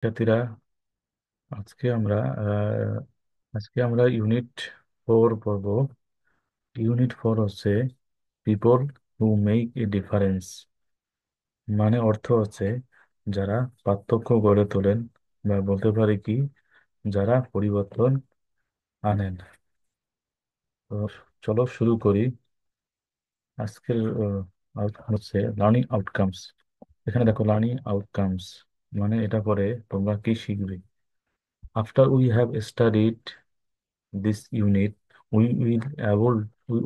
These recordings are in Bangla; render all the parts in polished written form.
শিক্ষার্থীরা, আজকে আমরা আহ, আজকে আমরা ইউনিট 4 পড়ব। ইউনিট 4 হচ্ছে people who make a difference. মানে অর্থ হচ্ছে যারা পার্থক্য গড়ে তোলেন, বা বলতে পারি কি, যারা পরিবর্তন আনেন। তো চলো শুরু করি। আজকের হচ্ছে লার্নিং আউটকামস। এখানে দেখো, লার্নিং আউটকামস মানে এটা পরে তোমরা কি শিখবে। After we have studied this unit, we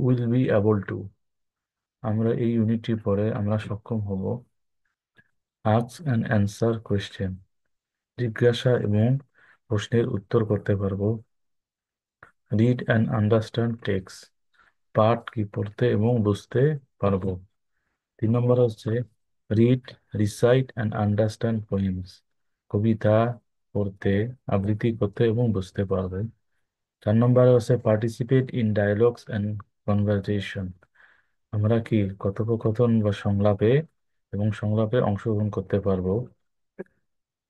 will be able to, আমরা এই ইউনিটটি পরে আমরা সক্ষম হব ask and answer question, জিজ্ঞাসা এবং প্রশ্নের উত্তর করতে পারবো। read and understand text, পাঠ কি পড়তে এবং বুঝতে পারবো। 3 নম্বর হচ্ছে read, recite and understand poems, কবিতা পড়তে, আবৃত্তি করতে এবং বুঝতে পারবে। 4 নম্বর হচ্ছে participate in dialogues and conversation, আমরা কি কথোপকথন বা সংলাপে এবং সংলাপে অংশগ্রহণ করতে পারবো।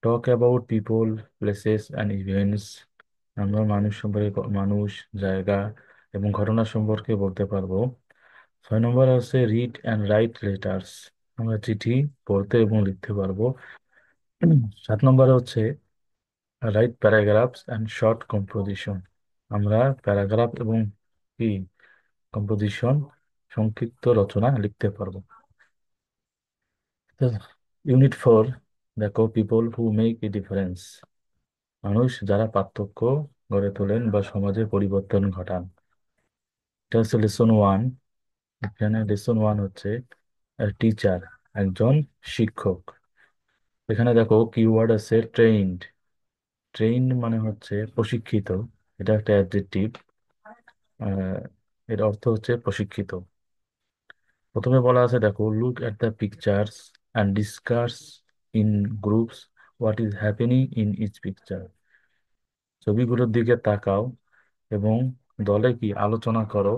Talk about people, places and events, আমরা মানুষ সম্পর্কে মানুষ, জায়গা এবং ঘটনা সম্পর্কে বলতে পারবো। 6 নম্বর হচ্ছে রিড অ্যান্ড রাইট লেটার্স, আমরা চিঠি পড়তে এবং লিখতে পারবো। 7 নম্বর হচ্ছে right paragraphs and short composition, আমরা প্যারাগ্রাফ এবং কি কম্পোজিশন, সংক্ষিপ্ত রচনা লিখতে পারবো। ইউনিট 4, দেখো people who make a difference, মানুষ যারা পার্থক্য গড়ে তোলেন বা সমাজে পরিবর্তন ঘটান। এটা হচ্ছে লেসন 1। এখানে লেসন 1 হচ্ছে টিচার, একজন শিক্ষক। এখানে দেখো কিওয়ার্ড আছে ট্রেইনড। ট্রেইনড মানে হচ্ছে প্রশিক্ষিত, এটা একটা অ্যাডজেক্টিভ। এর অর্থ হচ্ছে প্রশিক্ষিত। প্রথমে বলা আছে, দেখো, look at the pictures and discuss in groups what is happening in each picture, ছবিগুলোর দিকে তাকাও এবং দলে কি আলোচনা করো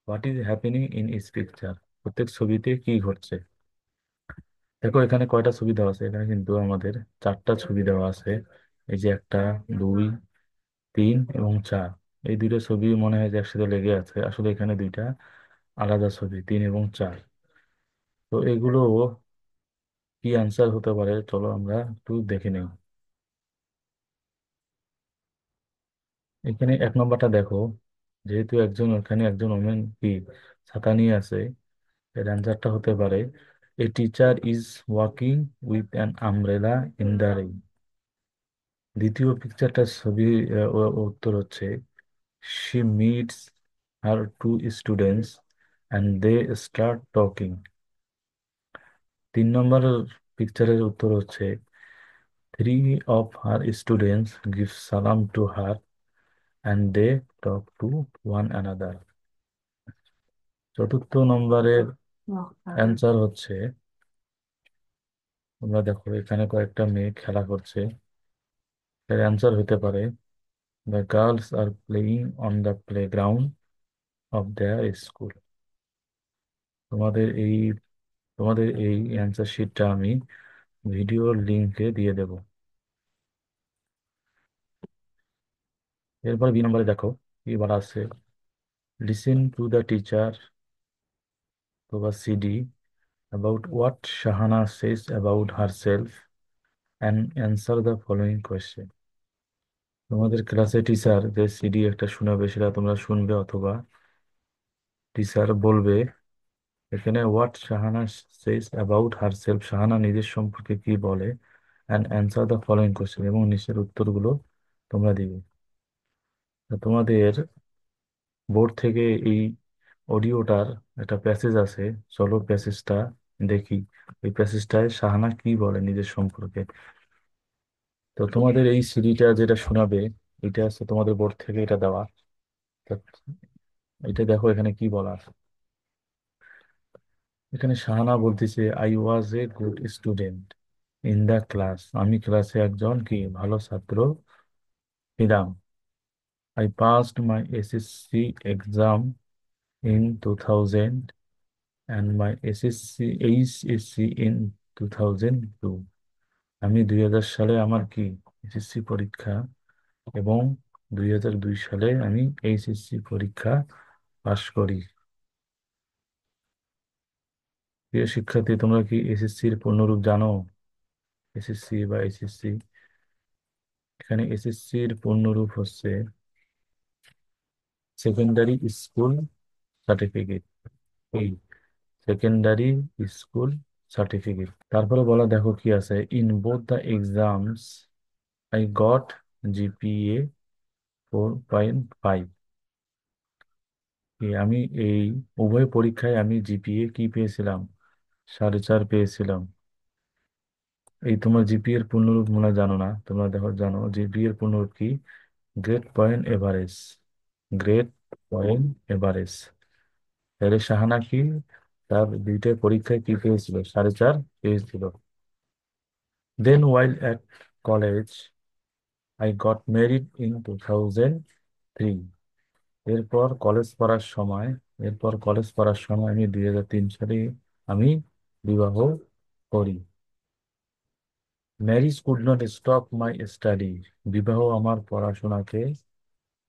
what is happening in each picture, প্রত্যেক ছবিতে কি ঘটছে। দেখো এখানে কয়টা ছবি দেওয়া আছে, এখানে কিন্তু আমাদের 4টা ছবি দেওয়া আছে। এই যে 1, 2, 3 এবং 4, এই দুইটা ছবি মনে হয় যে একসাথে লেগে আছে, আসলে এখানে দুইটা আলাদা ছবি, 3 এবং 4। তো এগুলো কি অ্যান্সার হতে পারে, চলো আমরা একটু দেখে নিই। এখানে 1 নম্বরটা দেখো, যেহেতু এখানে একজন ওমেন কি ছাতা নিয়ে আছে, এর অ্যান্সারটা হতে পারে a teacher is walking with an umbrella in the rain. দ্বিতীয় পিকচারটার ছবি, উত্তর হচ্ছে she meets her two students and they start talking. 3 নম্বর পিকচারের উত্তর হচ্ছে three of her students give সালাম to her and they talk to one another. 4 নম্বরের অ্যান্সার হচ্ছে, তোমরা দেখো এখানে কয়েকটা মেয়ে খেলা করছে, এর অ্যান্সার হতে পারে the girls are playing on the playground of their school. তোমাদের এই তোমাদের এই অ্যান্সার শিটটা আমি ভিডিওর লিঙ্কে দিয়ে দেব। এরপর বি নম্বরে দেখো কি বলা আছে, লিসেন টু দ্য টিচার অথবা CD about what Shahana Sage about her self and answer the following question. তোমাদের ক্লাসে টিচার যে সিডি একটা শোনাবে, সেটা তোমরা শুনবে অথবা টিচার বলবে এখানে what Shahana Sage about her self, Shahana নিজের সম্পর্কে কি বলে, and answer the following question, এবং নিচের উত্তরগুলো তোমরা দিবে। তো তোমাদের বোর্ড থেকে এই অডিওটার একটা প্যাসেজ আছে, চলো প্যাসেজটা দেখি। এই প্যাসেজটায় শাহানা কি বলে নিজের সম্পর্কে। তো তোমাদের এই সিডিটা যেটা শোনাবে, এটা আছে তোমাদের বোর্ড থেকে এটা দেওয়া। তা এটা দেখো এখানে কি বলা আছে। এখানে শাহানা বলতেছে, I was a good student in the class, আমি ক্লাসে একজন কি ভালো ছাত্র ছিলাম। I passed my SSC exam in 2000 and my SSC HSC in 2002, আমি 2000 সালে আমার কি এসএসসি পরীক্ষা, এবং 2002 সালে আমি এইচএসসি পরীক্ষা পাশ করি। প্রিয় শিক্ষার্থী, তোমরা কি এসএসসির পূর্ণরূপ জানো? এসএসসি বা এইচএসসি, এখানে এসএসসির পূর্ণরূপ হচ্ছে সেকেন্ডারি স্কুল সার্টিফিকেট। এই সেকেন্ডারি স্কুল সার্টিফিকেট। তারপরে বলা, দেখো কি আছে, in both the exams I got GPA 4.5। আমি এই উভয় পরীক্ষায় আমি জিপিএ কি পেয়েছিলাম? 4.5 পেয়েছিলাম। এই তোমার জিপিএ এর পূর্ণরূপ মনে হয় জানো না, তোমরা দেখো জানো জিপিএ এর পূর্ণরূপ কি? Grade point average. Grade point average. তাহলে শাহানা কি তার দুইটা পরীক্ষায় কি পেয়েছিল? 4.5 পেয়েছিল। দেন while at college I got married in 2003। এরপর কলেজ পড়ার সময় এরপর কলেজ পড়ার সময় আমি 2003 সালে আমি বিবাহ করি। Marriage could not stop my study. বিবাহ আমার পড়াশোনাকে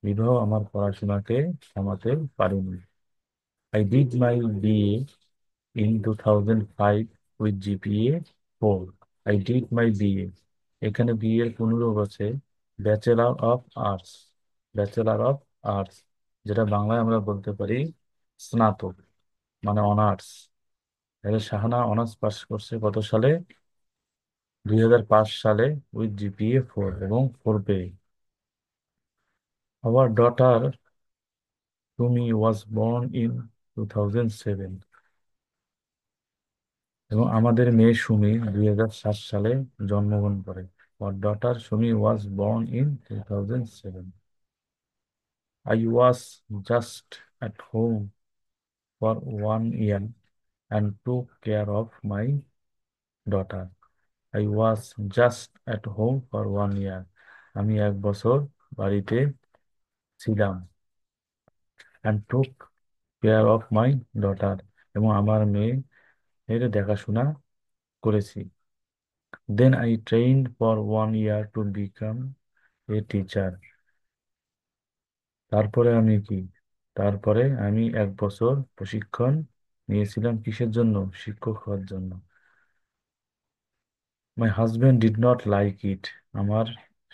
বিবাহ আমার পড়াশোনাকে থামাতে পারেনি। I did my BA in 2005 with GPA 4। I did my BA। এখানে বিএ এর পুনরূপ আছে bachelor of arts. Bachelor of arts, যেটা বাংলায় আমরা বলতে পারি স্নাতক, মানে অনার্স। তাহলে শাহানা অনার্স পাস করছে কত সালে? 2005 সালে উইথ জিপিএ 4, এবং 4 পেয়ে। Our daughter Sumi was born in 2007। এবং আমাদের মেয়ে সুমি 2007 সালে জন্মগ্রহণ করে। Our daughter Sumi was born in 2007. I was just at home for 1 year and took care of my daughter. I was just at home for 1 year। আমি 1 বছর বাড়িতে ছিলাম। And took care of my daughter, এবং আমার মেয়ের দেখাশোনা করেছি। Then I trained for 1 year to become a teacher। তারপরে আমি কি তারপরে আমি 1 বছর প্রশিক্ষণ নিয়েছিলাম কিসের জন্য? শিক্ষক হওয়ার জন্য। My husband did not like it. আমার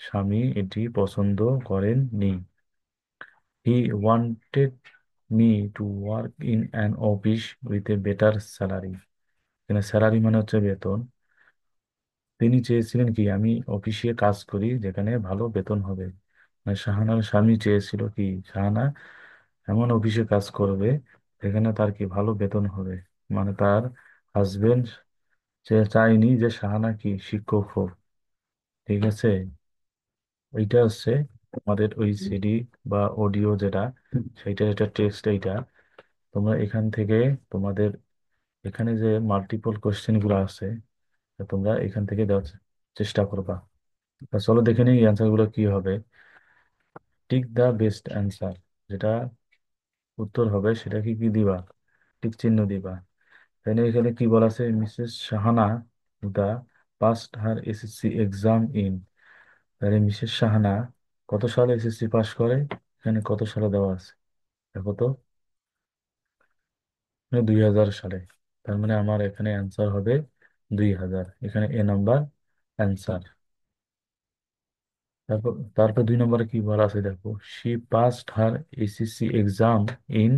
স্বামী এটি পছন্দ করেননি। He wanted me two work in an office with a better salary. এখানে স্যালারি মানে হচ্ছে বেতন। তিনি চেয়েছিলেন কি আমি অফিসে কাজ করি যেখানে ভালো বেতন হবে। মানে শাহানার স্বামী চেয়েছিল কি শাহানা এমন অফিসে কাজ করবে যেখানে তার কি ভালো বেতন হবে। মানে তার হাজবেন্ড চায়নি যে শাহানা কি শিক্ষক হোক। ঠিক আছে, ওইটা হচ্ছে আমাদের ওই সিডি বা অডিও যেটা, সেইটা যেটা টেক্সট এইটা। তোমরা এখান থেকে তোমাদের এখানে যে মাল্টিপল কোশ্চেন গুলো আছে, তা তোমরা এখান থেকে দেওয়ার চেষ্টা করবা। তা চলো দেখে নিই অ্যান্সার গুলো কি হবে। টিক দা বেস্ট অ্যান্সার, যেটা উত্তর হবে সেটা কি কি দিবা? টিক চিহ্ন দিবা। তাই না? এখানে কি বলা আছে? Mrs Shahana the passed her SSC exam in. তাহলে মিসেস শাহানা কত সালে এসএসসি পাস করে? এখানে কত সালে দেওয়া আছে দেখো তো, 2000 সালে। তার মানে আমার এখানে অ্যান্সার হবে 2000। এখানে এ নাম্বার অ্যান্সার। তারপর 2 নম্বরে কি বলা আছে দেখো, she past her SSC exam in.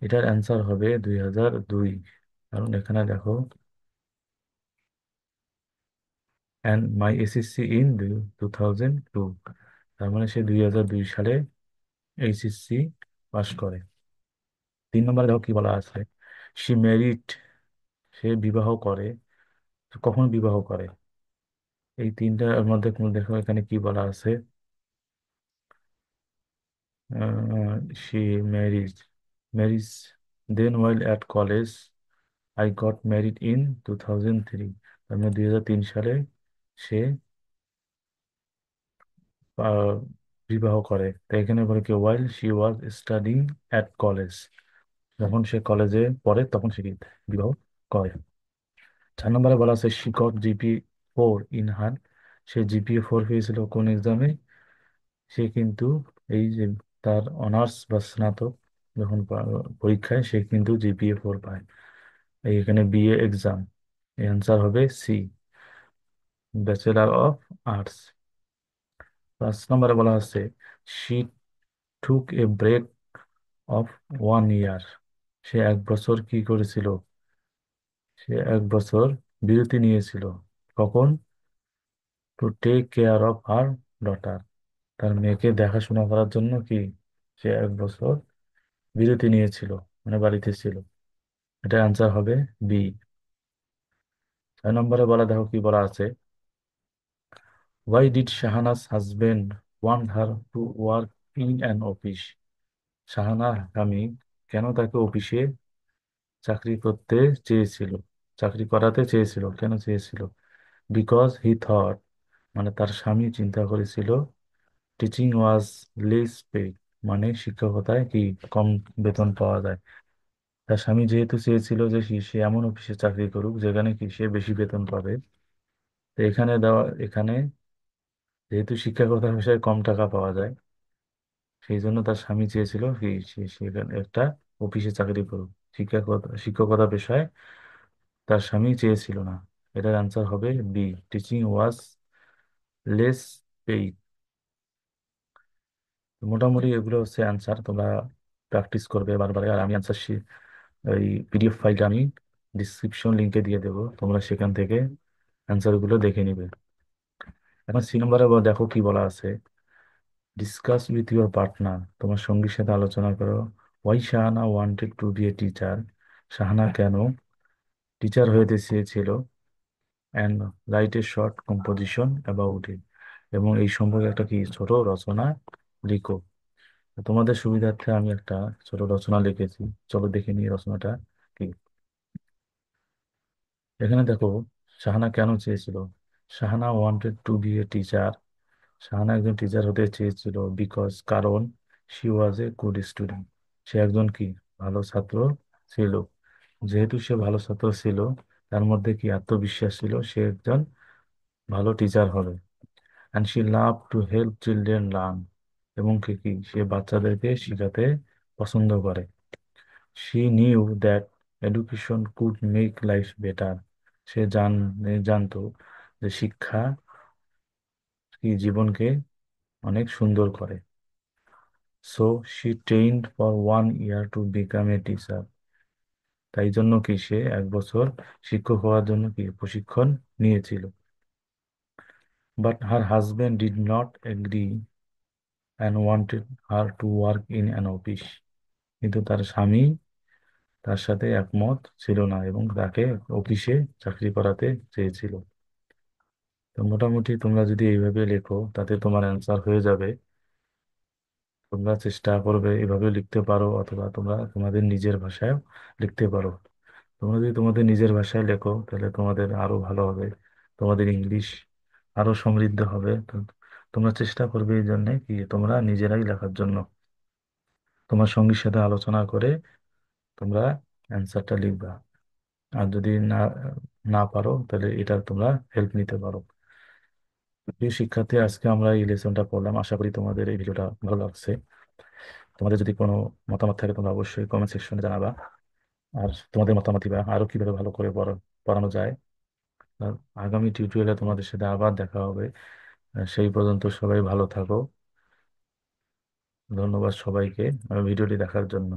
এটার অ্যান্সার হবে 2002। কারণ এখানে দেখো অ্যান্ড মাই এসএসসি ইন 2002। তার মানে সে 2002 সালে এইচএসসি পাস করে। 3 নম্বরে দেখো কি বলা আছে, সে ম্যারিড। সে বিবাহ করে। তো কখন বিবাহ করে? এই তিনটার মধ্যে কোন দেখো এখানে কি বলা আছে, সে marriage marriage then while at college I got married in 2003। তার মানে 2003 সালে সে আহ, বিবাহ করে। তাই এখানে বলে কি while she was studying at college. যখন সে কলেজে পড়ে তখন সে কি বিবাহ করে। 4 নম্বরে বলা আছে she got GP 4 in her say GPA 4 পেয়েছিল কোন এক্সামে? সে কিন্তু এই যে তার অনার্স বা স্নাতক যখন পরীক্ষায় সে কিন্তু জিপিএ 4 পায়। এখানে বিএ এক্সাম, অ্যান্সার হবে সি, ব্যাচেলার অফ আর্টস। 5 নম্বরে বলা হচ্ছে she took a break of 1 year. সে 1 বছর কি করেছিল? সে 1 বছর বিরতি নিয়েছিল। কখন? To take care of her daughter. তার মেয়েকে দেখাশোনা করার জন্য কি সে 1 বছর বিরতি নিয়েছিল, মানে বাড়িতে ছিল। এটা আনসার হবে বি। 6 নম্বরে বলা, দেখো কি বলা আছে। Why did Shahana's husband want her to work in an office? Shahana আমি কেন তাকে অফিসে চাকরি করতে চেয়েছিল, চাকরি করাতে চেয়েছিল, কেন চেয়েছিল? বিকজ হি থট, মানে তার স্বামী চিন্তা করেছিল, টিচিং ওয়াজ লেস পেড, মানে শিক্ষকতায় কি কম বেতন পাওয়া যায়। তার স্বামী যেহেতু চেয়েছিল যে সে এমন অফিসে চাকরি করুক যেখানে কি সে বেশি বেতন পাবে, তো এখানে যেহেতু শিক্ষকতা পেশায় কম টাকা পাওয়া যায়, সেই জন্য তার স্বামী চেয়েছিল কি সেখানে একটা অফিসে চাকরি করুক। শিক্ষকতা পেশায় তার স্বামী চেয়েছিল না। এটার আনসার হবে B, teaching was less paid. মোটামুটি এগুলো হচ্ছে অ্যান্সার, তোমরা প্র্যাকটিস করবে বারবার। আর আমি অ্যান্সার ওই পিডিএফ ফাইলটা আমি ডিসক্রিপশন লিঙ্কে দিয়ে দেবো, তোমরা সেখান থেকে অ্যান্সার গুলো দেখে নিবে। এখন 3 নম্বরে দেখো কি বলা আছে। ডিসকাস উইথ ইউর পার্টনার, তোমার সঙ্গীর সাথে আলোচনা করো। Why Shahana wanted to be a teacher, Shahana কেন টিচার হতে চেয়েছিল। And write a short composition about it, এবং এই সম্পর্কে একটা কি ছোট রচনা লিখো। তোমাদের সুবিধার্থে আমি একটা ছোট রচনা লিখেছি, চলো দেখে নিই রচনাটা কি। এখানে দেখো, শাহানা কেন চেয়েছিল। Shahana wanted to be a teacher, Shahana একজন টিচার হতে চেয়েছিল। বিকজ, কারণ, she was a good student, সে একজন কি ভালো ছাত্র ছিল। যেহেতু সে ভালো ছাত্র ছিল, তার মধ্যে কি আত্মবিশ্বাস ছিল সে একজন ভালো টিচার হবে। And she love to help children learn, এবং কি কি সে বাচ্চাদেরকে শেখাতে পছন্দ করে। She knew that education could make life better, সে জানতো যে শিক্ষা কি জীবনকে অনেক সুন্দর করে। So she trained for 1 year to become a teacher, তাই জন্য কি সে 1 বছর শিক্ষক হওয়ার জন্য কি প্রশিক্ষণ নিয়েছিল। But her husband did not agree and wanted her to work in an office, কিন্তু তার স্বামী তার সাথে একমত ছিল না এবং তাকে অফিসে চাকরি করাতে চেয়েছিল। তো মোটামুটি তোমরা যদি এইভাবে লেখো তাতে তোমার অ্যান্সার হয়ে যাবে। তোমরা চেষ্টা করবে এভাবে লিখতে পারো, অথবা তোমরা তোমাদের নিজের ভাষায় লিখতে পারো। তোমরা যদি তোমাদের নিজের ভাষায় লেখো তাহলে তোমাদের আরো ভালো হবে, তোমাদের ইংলিশ আরো সমৃদ্ধ হবে। তো তোমরা চেষ্টা করবে এই জন্যে কি তোমরা নিজেরাই লেখার জন্য। তোমার সঙ্গীর সাথে আলোচনা করে তোমরা অ্যান্সারটা লিখবা। আর যদি না না পারো তাহলে এটা তোমরা হেল্প নিতে পারো। প্রিয় শিক্ষার্থী, আজকে আমরা এই লেসনটা পড়লাম, আশা করি তোমাদের এই ভিডিওটা ভালো লাগছে। তোমাদের যদি কোনো মতামত থাকে তোমরা অবশ্যই কমেন্ট সেকশনে জানাবা। আর তোমাদের মতামত দিবা আরো কিভাবে ভালো করে পড়ানো যায়। আর আগামী টিউটোরিয়ালে তোমাদের সাথে আবার দেখা হবে। সেই পর্যন্ত সবাই ভালো থাকো। ধন্যবাদ সবাইকে ভিডিওটি দেখার জন্য।